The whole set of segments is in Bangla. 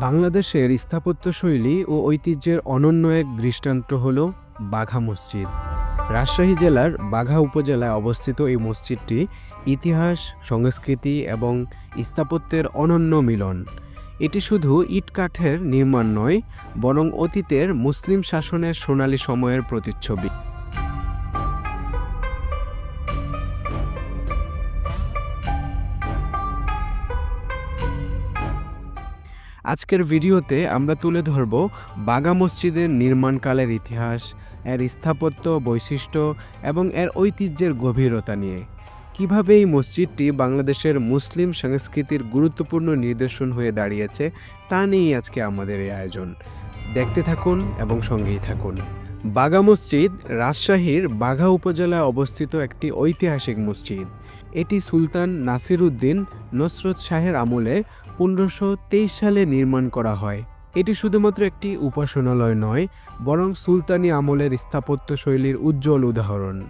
বাংলাদেশের স্থাপত্যশৈলী ও ঐতিহ্যের অনন্য এক দৃষ্টান্ত হল বাঘা মসজিদ। রাজশাহী জেলার বাঘা উপজেলায় অবস্থিত এই মসজিদটি ইতিহাস, সংস্কৃতি এবং স্থাপত্যের অনন্য মিলন। এটি শুধু ইট-কাঠের নির্মাণ নয়, বরং অতীতের মুসলিম শাসনের সোনালী সময়ের প্রতিচ্ছবি। আজকের ভিডিওতে আমরা তুলে ধরব বাঘা মসজিদের নির্মাণকালের ইতিহাস, এর স্থাপত্য বৈশিষ্ট্য এবং এর ঐতিহ্যের গভীরতা নিয়ে। কিভাবে এই মসজিদটি বাংলাদেশের মুসলিম সংস্কৃতির গুরুত্বপূর্ণ নিদর্শন হয়ে দাঁড়িয়েছে তা নিয়েই আজকে আমাদের এই আয়োজন। দেখতে থাকুন এবং সঙ্গেই থাকুন। বাঘা মসজিদ রাজশাহীর বাঘা উপজেলায় অবস্থিত একটি ঐতিহাসিক মসজিদ। এটি সুলতান নাসিরউদ্দিন নসরত শাহের আমলে 1523 সালে নির্মাণ করা হয়। এটি শুধুমাত্র একটি উপাসনালয় নয়, বরং সুলতানি আমলের স্থাপত্যশৈলীর উজ্জ্বল উদাহরণ।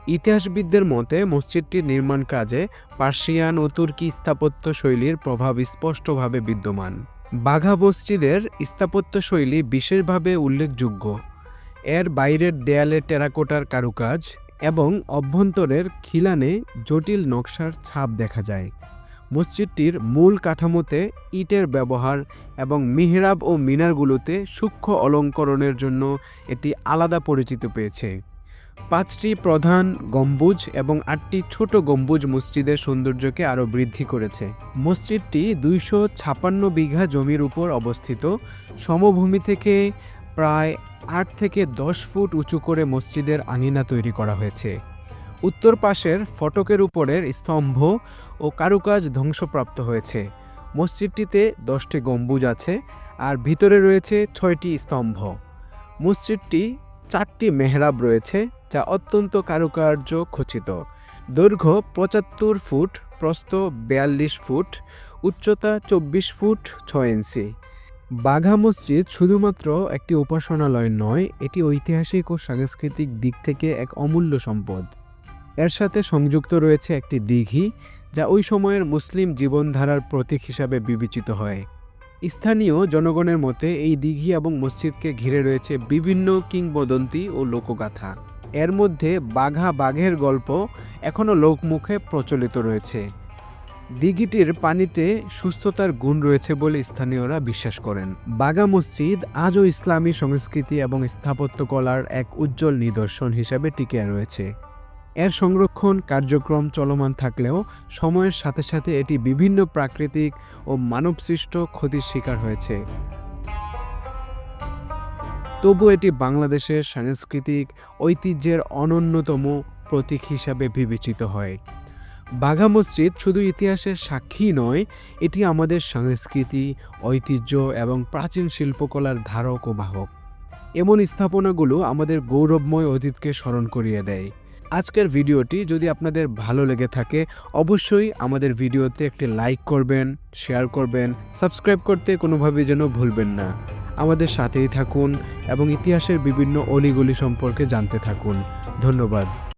ইতিহাসবিদদের মতে মসজিদটির নির্মাণ কাজে পার্সিয়ান ও তুর্কি স্থাপত্যশৈলীর প্রভাব স্পষ্টভাবে বিদ্যমান। বাঘা মসজিদের স্থাপত্যশৈলী বিশেষভাবে উল্লেখযোগ্য। এর বাইরের দেয়ালে টেরাকোটার কারুকাজ এবং অভ্যন্তরের খিলানে জটিল নকশার ছাপ দেখা যায়। মসজিদটির মূল কাঠামোতে ইটের ব্যবহার এবং মিহরাব ও মিনারগুলোতে সূক্ষ্ম অলঙ্করণের জন্য এটি আলাদা পরিচিতি পেয়েছে। 5টি প্রধান গম্বুজ এবং 8টি ছোট গম্বুজ মসজিদের সৌন্দর্যকে আরও বৃদ্ধি করেছে। মসজিদটি 256 বিঘা জমির উপর অবস্থিত। সমভূমি থেকে প্রায় 8 থেকে 10 ফুট উঁচু করে মসজিদের আঙিনা তৈরি করা হয়েছে। উত্তর পাশের ফটকের উপরের স্তম্ভ ও কারুকাজ ধ্বংসপ্রাপ্ত হয়েছে। মসজিদটিতে 10টি গম্বুজ আছে আর ভিতরে রয়েছে 6টি স্তম্ভ। মসজিদটি 4টি মেহরাব রয়েছে, যা অত্যন্ত কারুকার্য খচিত। দৈর্ঘ্য 75 ফুট, প্রস্থ 42 ফুট, উচ্চতা 24 ফুট 6 ইঞ্চি। বাঘা মসজিদ শুধুমাত্র একটি উপাসনালয় নয়, এটি ঐতিহাসিক ও সাংস্কৃতিক দিক থেকে এক অমূল্য সম্পদ। এর সাথে সংযুক্ত রয়েছে একটি দিঘি, যা ওই সময়ের মুসলিম জীবনধারার প্রতীক হিসাবে বিবেচিত হয়। স্থানীয় জনগণের মতে এই দিঘি এবং মসজিদকে ঘিরে রয়েছে বিভিন্ন কিংবদন্তি ও লোকগাথা। এর মধ্যে বাঘের গল্প এখনও লোকমুখে প্রচলিত রয়েছে। দিঘিটির পানিতে সুস্থতার গুণ রয়েছে বলে স্থানীয়রা বিশ্বাস করেন। বাঘা মসজিদ আজও ইসলামী সংস্কৃতি এবং স্থাপত্যকলার এক উজ্জ্বল নিদর্শন হিসাবে টিকে রয়েছে। এর সংরক্ষণ কার্যক্রম চলমান থাকলেও সময়ের সাথে সাথে এটি বিভিন্ন প্রাকৃতিক ও মানবসৃষ্ট ক্ষতির শিকার হয়েছে। তবু এটি বাংলাদেশের সাংস্কৃতিক ঐতিহ্যের অনন্যতম প্রতীক হিসাবে বিবেচিত হয়। বাঘা মসজিদ শুধু ইতিহাসের সাক্ষী নয়, এটি আমাদের সংস্কৃতি, ঐতিহ্য এবং প্রাচীন শিল্পকলার ধারক ও বাহক। এমন স্থাপনাগুলো আমাদের গৌরবময় অতীতকে স্মরণ করিয়ে দেয়। আজকের ভিডিওটি যদি আপনাদের ভালো লেগে থাকে, অবশ্যই আমাদের ভিডিওতে একটি লাইক করবেন, শেয়ার করবেন, সাবস্ক্রাইব করতে কোনোভাবেই যেন ভুলবেন না। আমাদের সাথেই থাকুন এবং ইতিহাসের বিভিন্ন অলিগলি সম্পর্কে জানতে থাকুন। ধন্যবাদ।